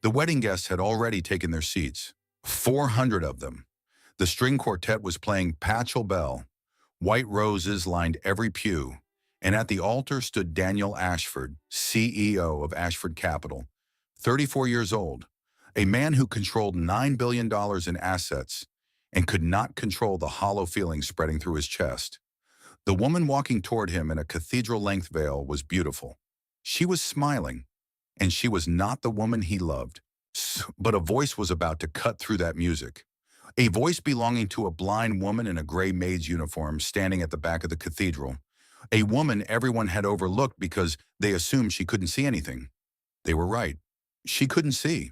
The wedding guests had already taken their seats, 400 of them. The string quartet was playing Pachelbel. White roses lined every pew, and at the altar stood Daniel Ashford, CEO of Ashford Capital, 34 years old, a man who controlled $9 billion in assets and could not control the hollow feeling spreading through his chest. The woman walking toward him in a cathedral-length veil was beautiful. She was smiling, and she was not the woman he loved. But a voice was about to cut through that music. A voice belonging to a blind woman in a gray maid's uniform standing at the back of the cathedral. A woman everyone had overlooked because they assumed she couldn't see anything. They were right. She couldn't see.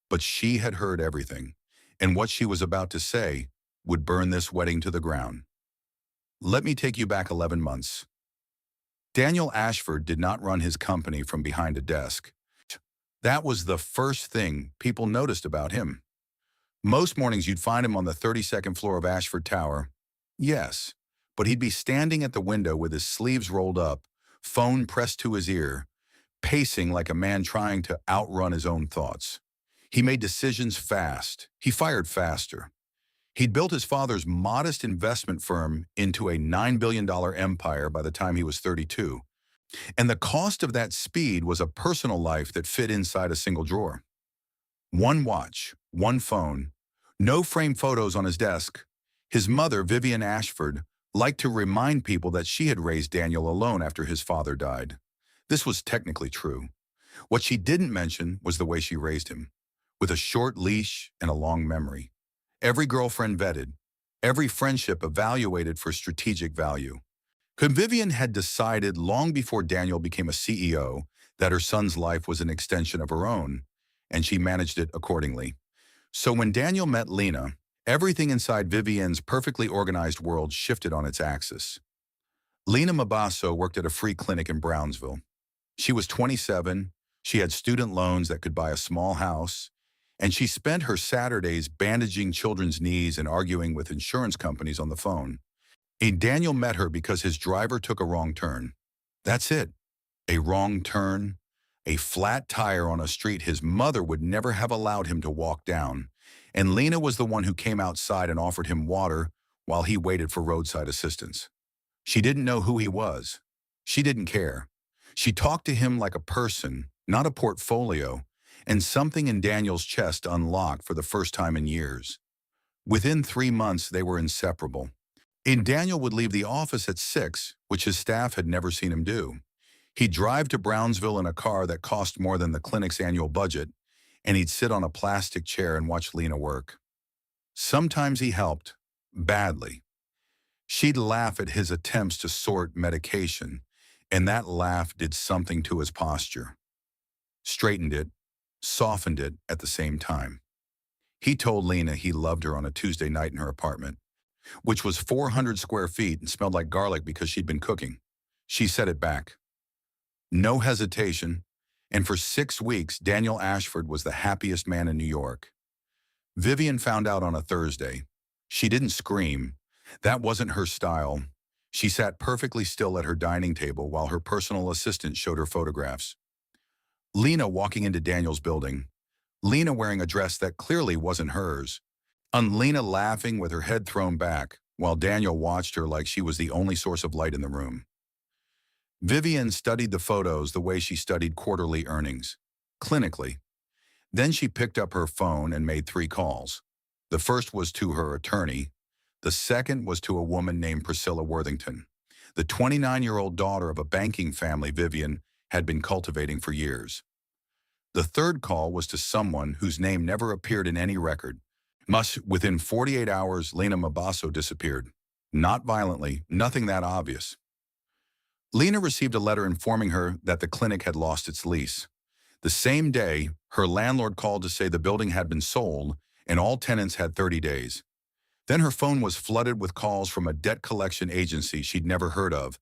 But she had heard everything, and what she was about to say would burn this wedding to the ground. Let me take you back 11 months. Daniel Ashford did not run his company from behind a desk. That was the first thing people noticed about him. Most mornings you'd find him on the 32nd floor of Ashford Tower. Yes, but he'd be standing at the window with his sleeves rolled up, phone pressed to his ear, pacing like a man trying to outrun his own thoughts. He made decisions fast. He fired faster. He'd built his father's modest investment firm into a $9 billion empire by the time he was 32. And the cost of that speed was a personal life that fit inside a single drawer. One watch, one phone, no framed photos on his desk. His mother, Vivian Ashford, liked to remind people that she had raised Daniel alone after his father died. This was technically true. What she didn't mention was the way she raised him, with a short leash and a long memory. Every girlfriend vetted, every friendship evaluated for strategic value. Vivian had decided long before Daniel became a CEO that her son's life was an extension of her own, and she managed it accordingly. So when Daniel met Lena, everything inside Vivian's perfectly organized world shifted on its axis. Lena Mabasso worked at a free clinic in Brownsville. She was 27, she had student loans that could buy a small house, and she spent her Saturdays bandaging children's knees and arguing with insurance companies on the phone. And Daniel met her because his driver took a wrong turn. That's it. A wrong turn, a flat tire on a street his mother would never have allowed him to walk down. And Lena was the one who came outside and offered him water while he waited for roadside assistance. She didn't know who he was. She didn't care. She talked to him like a person, not a portfolio, and something in Daniel's chest unlocked for the first time in years. Within 3 months, they were inseparable. And Daniel would leave the office at 6, which his staff had never seen him do. He'd drive to Brownsville in a car that cost more than the clinic's annual budget, and he'd sit on a plastic chair and watch Lena work. Sometimes he helped, badly. She'd laugh at his attempts to sort medication, and that laugh did something to his posture. Straightened it, softened it at the same time. He told Lena he loved her on a Tuesday night in her apartment, which was 400 square feet and smelled like garlic because she'd been cooking. She said it back. No hesitation, and for 6 weeks, Daniel Ashford was the happiest man in New York. Vivian found out on a Thursday. She didn't scream. That wasn't her style. She sat perfectly still at her dining table while her personal assistant showed her photographs. Lena walking into Daniel's building. Lena wearing a dress that clearly wasn't hers. And Lena laughing with her head thrown back, while Daniel watched her like she was the only source of light in the room. Vivian studied the photos the way she studied quarterly earnings, clinically. Then she picked up her phone and made 3 calls. The first was to her attorney. The second was to a woman named Priscilla Worthington, the 29-year-old daughter of a banking family Vivian had been cultivating for years. The third call was to someone whose name never appeared in any record. Within 48 hours, Lena Mabasso disappeared. Not violently, nothing that obvious. Lena received a letter informing her that the clinic had lost its lease. The same day, her landlord called to say the building had been sold and all tenants had 30 days. Then her phone was flooded with calls from a debt collection agency she'd never heard of,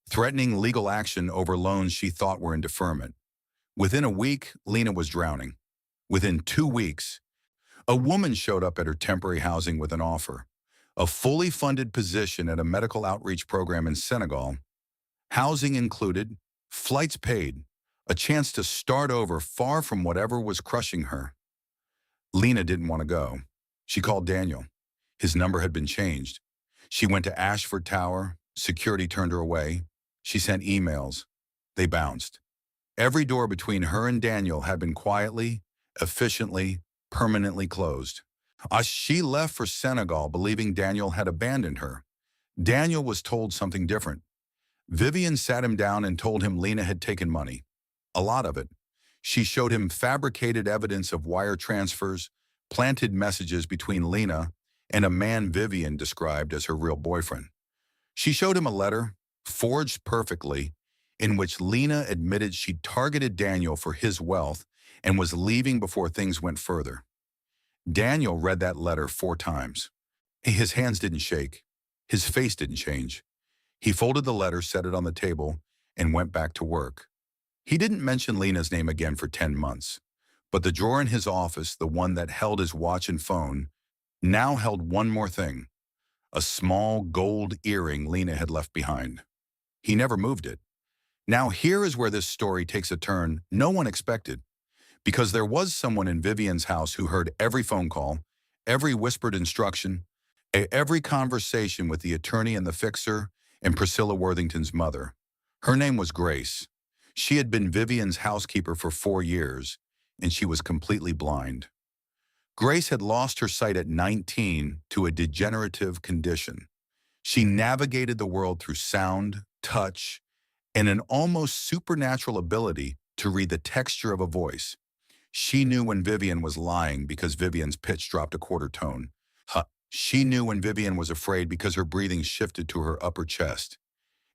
threatening legal action over loans she thought were in deferment. Within a week, Lena was drowning. Within 2 weeks, a woman showed up at her temporary housing with an offer, a fully funded position at a medical outreach program in Senegal. Housing included, flights paid, a chance to start over far from whatever was crushing her. Lena didn't want to go. She called Daniel. His number had been changed. She went to Ashford Tower. Security turned her away. She sent emails. They bounced. Every door between her and Daniel had been quietly, efficiently, permanently closed. She left for Senegal believing Daniel had abandoned her. Daniel was told something different. Vivian sat him down and told him Lena had taken money. A lot of it. She showed him fabricated evidence of wire transfers, planted messages between Lena and a man Vivian described as her real boyfriend. She showed him a letter, forged perfectly, in which Lena admitted she'd targeted Daniel for his wealth and was leaving before things went further. Daniel read that letter 4 times. His hands didn't shake. His face didn't change. He folded the letter, set it on the table, and went back to work. He didn't mention Lena's name again for 10 months, but the drawer in his office, the one that held his watch and phone, now held one more thing, a small gold earring Lena had left behind. He never moved it. Now here is where this story takes a turn no one expected, because there was someone in Vivian's house who heard every phone call, every whispered instruction, every conversation with the attorney and the fixer and Priscilla Worthington's mother. Her name was Grace. She had been Vivian's housekeeper for 4 years, and she was completely blind. Grace had lost her sight at 19 to a degenerative condition. She navigated the world through sound, touch, and an almost supernatural ability to read the texture of a voice. She knew when Vivian was lying because Vivian's pitch dropped a quarter tone. She knew when Vivian was afraid because her breathing shifted to her upper chest.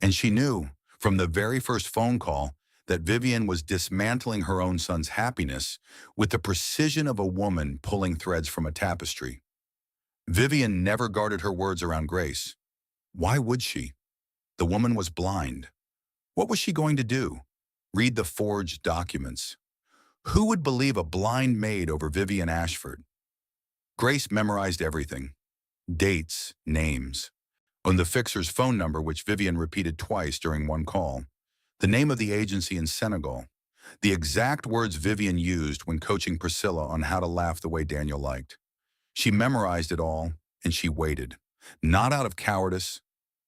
And she knew, from the very first phone call, that Vivian was dismantling her own son's happiness with the precision of a woman pulling threads from a tapestry. Vivian never guarded her words around Grace. Why would she? The woman was blind. What was she going to do? Read the forged documents. Who would believe a blind maid over Vivian Ashford? Grace memorized everything. Dates, names. On the fixer's phone number, which Vivian repeated twice during one call. The name of the agency in Senegal. The exact words Vivian used when coaching Priscilla on how to laugh the way Daniel liked. She memorized it all, and she waited. Not out of cowardice,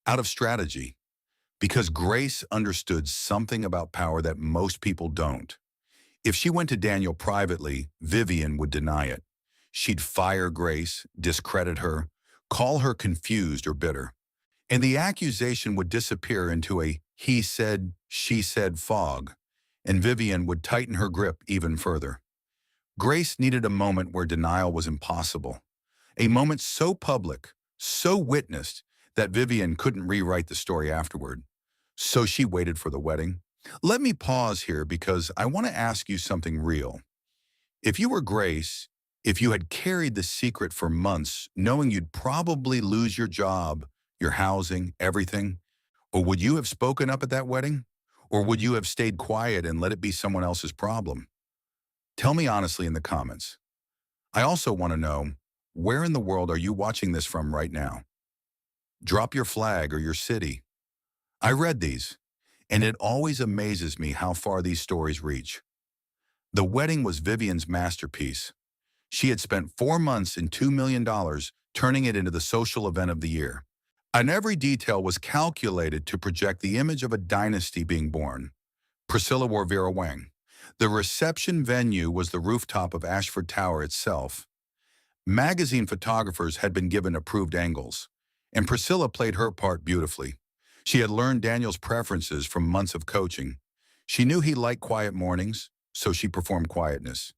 out of strategy. Because Grace understood something about power that most people don't. If she went to Daniel privately, Vivian would deny it. She'd fire Grace, discredit her, call her confused or bitter. And the accusation would disappear into a he said, she said fog, and Vivian would tighten her grip even further. Grace needed a moment where denial was impossible. A moment so public, so witnessed, that Vivian couldn't rewrite the story afterward. So she waited for the wedding. Let me pause here because I want to ask you something real. If you were Grace, if you had carried the secret for months, knowing you'd probably lose your job, your housing, everything, or would you have spoken up at that wedding? Or would you have stayed quiet and let it be someone else's problem? Tell me honestly in the comments. I also want to know, where in the world are you watching this from right now? Drop your flag or your city. I read these, and it always amazes me how far these stories reach. The wedding was Vivian's masterpiece. She had spent 4 months and $2 million turning it into the social event of the year. And every detail was calculated to project the image of a dynasty being born. Priscilla wore Vera Wang. The reception venue was the rooftop of Ashford Tower itself. Magazine photographers had been given approved angles, and Priscilla played her part beautifully. She had learned Daniel's preferences from months of coaching. She knew he liked quiet mornings, so she performed quietness.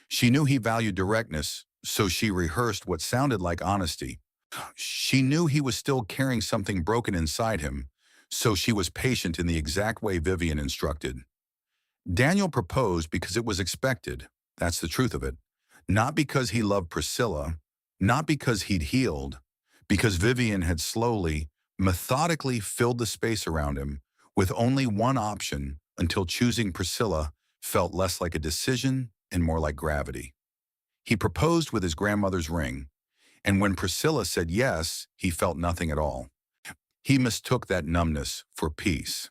She knew he valued directness, so she rehearsed what sounded like honesty. She knew he was still carrying something broken inside him, so she was patient in the exact way Vivian instructed. Daniel proposed because it was expected. That's the truth of it. Not because he loved Priscilla, not because he'd healed, because Vivian had slowly, methodically filled the space around him with only one option until choosing Priscilla felt less like a decision and more like gravity. He proposed with his grandmother's ring, and when Priscilla said yes, he felt nothing at all. He mistook that numbness for peace.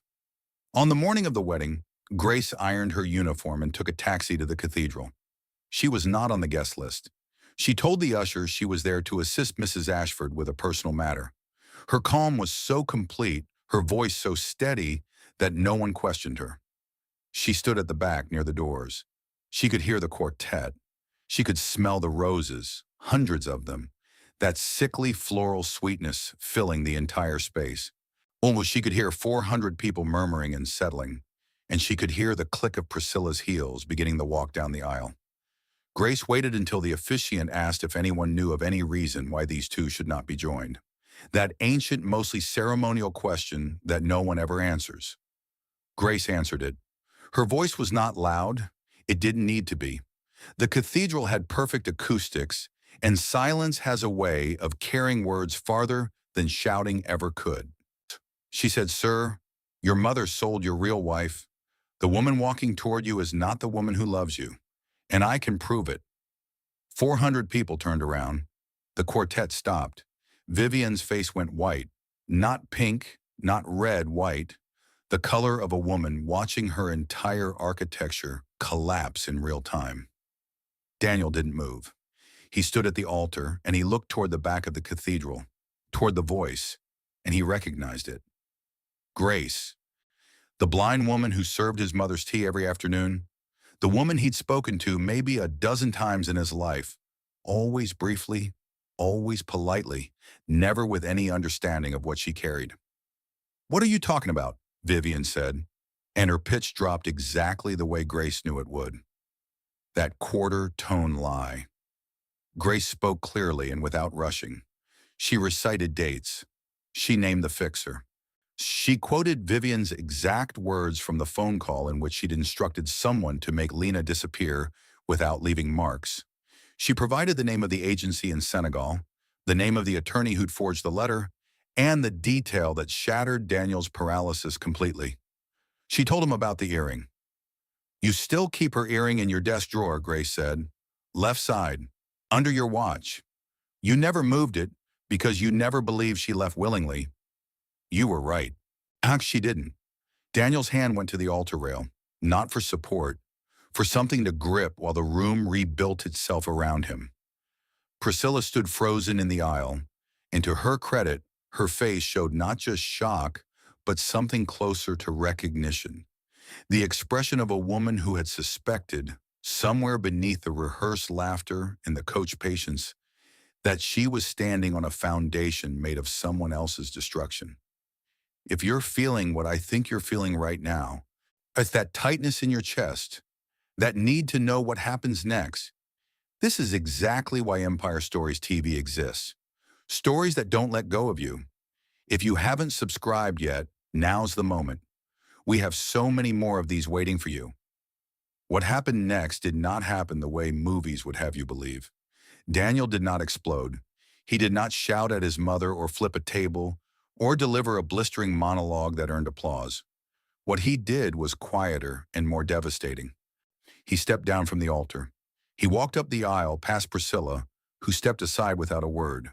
On the morning of the wedding, Grace ironed her uniform and took a taxi to the cathedral. She was not on the guest list. She told the ushers she was there to assist Mrs. Ashford with a personal matter. Her calm was so complete, her voice so steady, that no one questioned her. She stood at the back near the doors. She could hear the quartet. She could smell the roses, hundreds of them, that sickly floral sweetness filling the entire space. Almost she could hear 400 people murmuring and settling, and she could hear the click of Priscilla's heels beginning the walk down the aisle. Grace waited until the officiant asked if anyone knew of any reason why these two should not be joined. That ancient, mostly ceremonial question that no one ever answers. Grace answered it. Her voice was not loud. It didn't need to be. The cathedral had perfect acoustics, and silence has a way of carrying words farther than shouting ever could. She said, "Sir, your mother sold your real wife. The woman walking toward you is not the woman who loves you, and I can prove it." 400 people turned around. The quartet stopped. Vivian's face went white. Not pink, not red, white. The color of a woman watching her entire architecture collapse in real time. Daniel didn't move. He stood at the altar, and he looked toward the back of the cathedral, toward the voice, and he recognized it. Grace, the blind woman who served his mother's tea every afternoon, the woman he'd spoken to maybe a dozen times in his life, always briefly, always politely, never with any understanding of what she carried. "What are you talking about?" Vivian said, and her pitch dropped exactly the way Grace knew it would. That quarter-tone lie. Grace spoke clearly and without rushing. She recited dates. She named the fixer. She quoted Vivian's exact words from the phone call in which she'd instructed someone to make Lena disappear without leaving marks. She provided the name of the agency in Senegal, the name of the attorney who'd forged the letter, and the detail that shattered Daniel's paralysis completely. She told him about the earring. "You still keep her earring in your desk drawer," Grace said. "Left side, under your watch. You never moved it because you never believed she left willingly." You were right. She didn't. Daniel's hand went to the altar rail, not for support, for something to grip while the room rebuilt itself around him. Priscilla stood frozen in the aisle, and to her credit, her face showed not just shock, but something closer to recognition. The expression of a woman who had suspected, somewhere beneath the rehearsed laughter and the coach patience, that she was standing on a foundation made of someone else's destruction. If you're feeling what I think you're feeling right now, it's that tightness in your chest, that need to know what happens next. This is exactly why Empire Stories TV exists. Stories that don't let go of you. If you haven't subscribed yet, now's the moment. We have so many more of these waiting for you. What happened next did not happen the way movies would have you believe. Daniel did not explode. He did not shout at his mother or flip a table or deliver a blistering monologue that earned applause. What he did was quieter and more devastating. He stepped down from the altar. He walked up the aisle past Priscilla, who stepped aside without a word.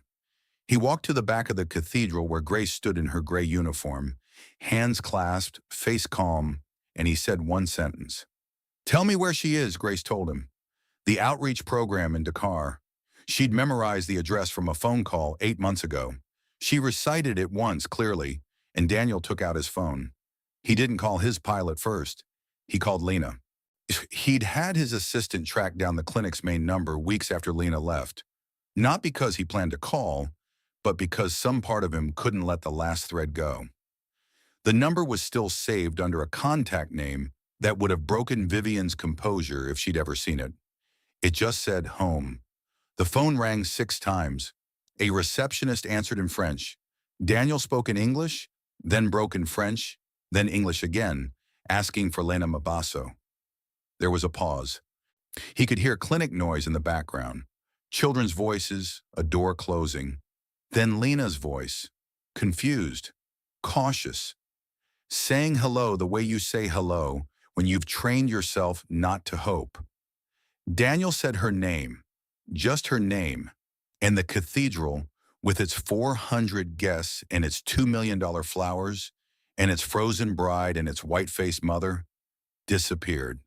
He walked to the back of the cathedral where Grace stood in her gray uniform, hands clasped, face calm, and he said one sentence. "Tell me where she is," Grace told him. "The outreach program in Dakar." She'd memorized the address from a phone call 8 months ago. She recited it once clearly, and Daniel took out his phone. He didn't call his pilot first. He called Lena. He'd had his assistant track down the clinic's main number weeks after Lena left. Not because he planned to call, but because some part of him couldn't let the last thread go. The number was still saved under a contact name that would have broken Vivian's composure if she'd ever seen it. It just said home. The phone rang 6 times. A receptionist answered in French. Daniel spoke in English, then broke in French, then English again, asking for Lena Mabasso. There was a pause. He could hear clinic noise in the background, children's voices, a door closing. Then Lena's voice, confused, cautious, saying hello the way you say hello when you've trained yourself not to hope. Daniel said her name, just her name, and the cathedral, with its 400 guests and its $2 million flowers, and its frozen bride and its white-faced mother, disappeared.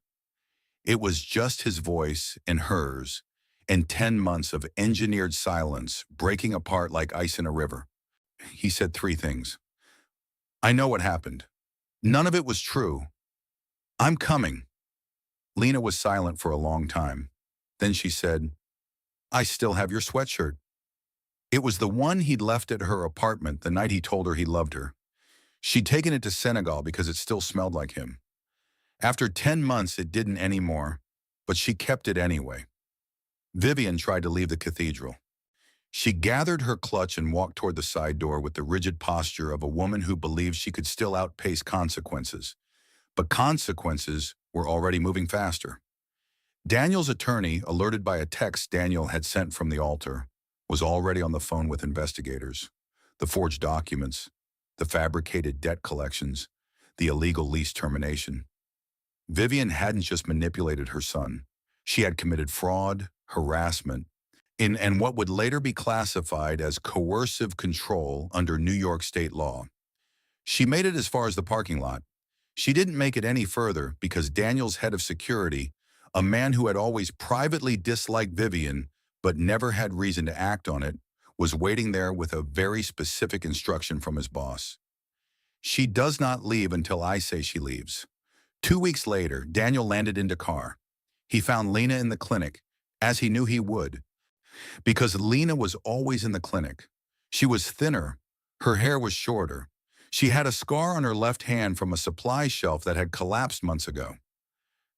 It was just his voice and hers, and 10 months of engineered silence breaking apart like ice in a river. He said three things. I know what happened. None of it was true. I'm coming. Lena was silent for a long time. Then she said, I still have your sweatshirt. It was the one he'd left at her apartment the night he told her he loved her. She'd taken it to Senegal because it still smelled like him. After 10 months, it didn't anymore, but she kept it anyway. Vivian tried to leave the cathedral. She gathered her clutch and walked toward the side door with the rigid posture of a woman who believed she could still outpace consequences. But consequences were already moving faster. Daniel's attorney, alerted by a text Daniel had sent from the altar, was already on the phone with investigators. The forged documents, the fabricated debt collections, the illegal lease termination. Vivian hadn't just manipulated her son. She had committed fraud, harassment, and what would later be classified as coercive control under New York state law. She made it as far as the parking lot. She didn't make it any further because Daniel's head of security, a man who had always privately disliked Vivian but never had reason to act on it, was waiting there with a very specific instruction from his boss. She does not leave until I say she leaves. 2 weeks later, Daniel landed in Dakar. He found Lena in the clinic, as he knew he would, because Lena was always in the clinic. She was thinner, her hair was shorter. She had a scar on her left hand from a supply shelf that had collapsed months ago.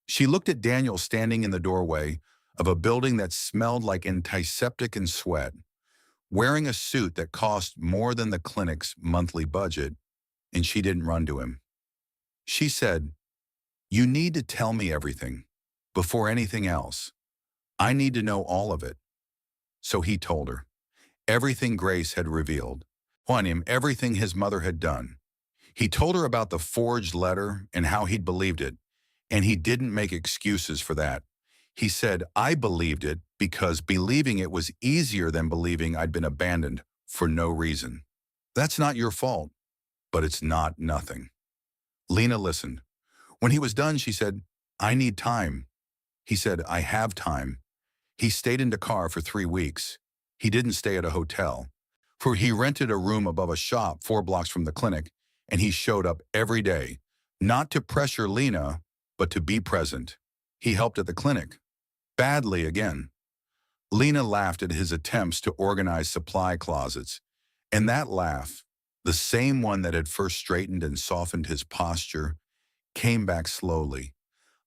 She looked at Daniel standing in the doorway of a building that smelled like antiseptic and sweat, wearing a suit that cost more than the clinic's monthly budget, and she didn't run to him. She said, "You need to tell me everything, before anything else. I need to know all of it." So he told her everything Grace had revealed, on him everything his mother had done. He told her about the forged letter and how he'd believed it, and he didn't make excuses for that. He said, I believed it because believing it was easier than believing I'd been abandoned for no reason. That's not your fault, but it's not nothing. Lena listened. When he was done, she said, I need time. He said, I have time. He stayed in Dakar for 3 weeks. He didn't stay at a hotel, for he rented a room above a shop 4 blocks from the clinic, and he showed up every day, not to pressure Lena, but to be present. He helped at the clinic. Badly again. Lena laughed at his attempts to organize supply closets, and that laugh, the same one that had first straightened and softened his posture, came back slowly,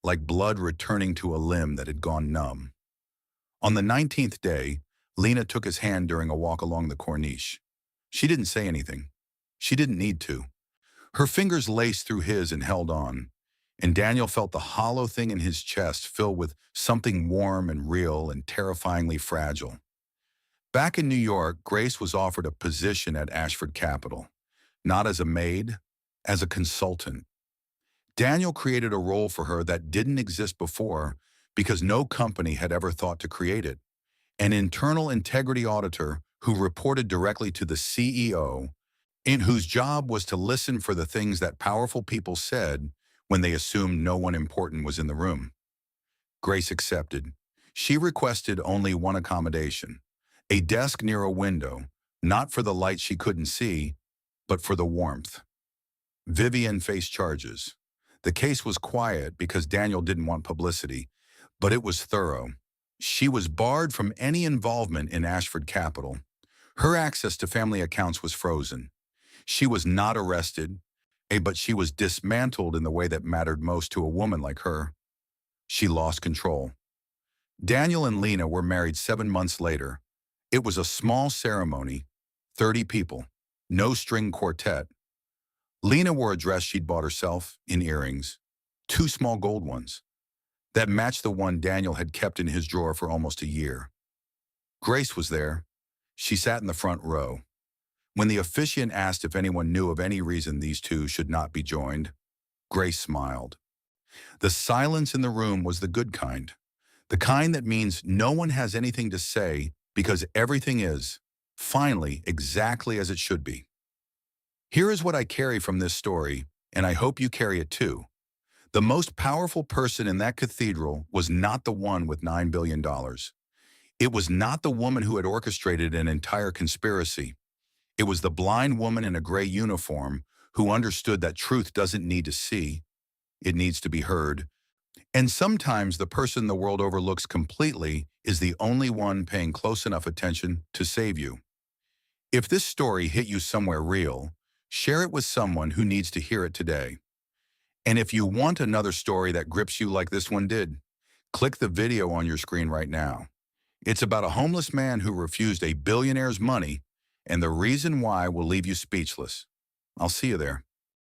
like blood returning to a limb that had gone numb. On the 19th day, Lena took his hand during a walk along the corniche. She didn't say anything. She didn't need to. Her fingers laced through his and held on, and Daniel felt the hollow thing in his chest fill with something warm and real and terrifyingly fragile. Back in New York, Grace was offered a position at Ashford Capital, not as a maid, as a consultant. Daniel created a role for her that didn't exist before because no company had ever thought to create it. An internal integrity auditor who reported directly to the CEO, and whose job was to listen for the things that powerful people said when they assumed no one important was in the room. Grace accepted. She requested only one accommodation, a desk near a window, not for the light she couldn't see, but for the warmth. Vivian faced charges. The case was quiet because Daniel didn't want publicity, but it was thorough. She was barred from any involvement in Ashford Capital. Her access to family accounts was frozen. She was not arrested, but she was dismantled in the way that mattered most to a woman like her. She lost control. Daniel and Lena were married 7 months later. It was a small ceremony, 30 people, no string quartet. Lena wore a dress she'd bought herself in earrings, 2 small gold ones, that matched the one Daniel had kept in his drawer for almost a year. Grace was there. She sat in the front row. When the officiant asked if anyone knew of any reason these two should not be joined, Grace smiled. The silence in the room was the good kind, the kind that means no one has anything to say because everything is, finally, exactly as it should be. Here is what I carry from this story, and I hope you carry it too. The most powerful person in that cathedral was not the one with $9 billion. It was not the woman who had orchestrated an entire conspiracy. It was the blind woman in a gray uniform who understood that truth doesn't need to see, it needs to be heard. And sometimes the person the world overlooks completely is the only one paying close enough attention to save you. If this story hit you somewhere real, share it with someone who needs to hear it today. And if you want another story that grips you like this one did, click the video on your screen right now. It's about a homeless man who refused a billionaire's money, and the reason why will leave you speechless. I'll see you there.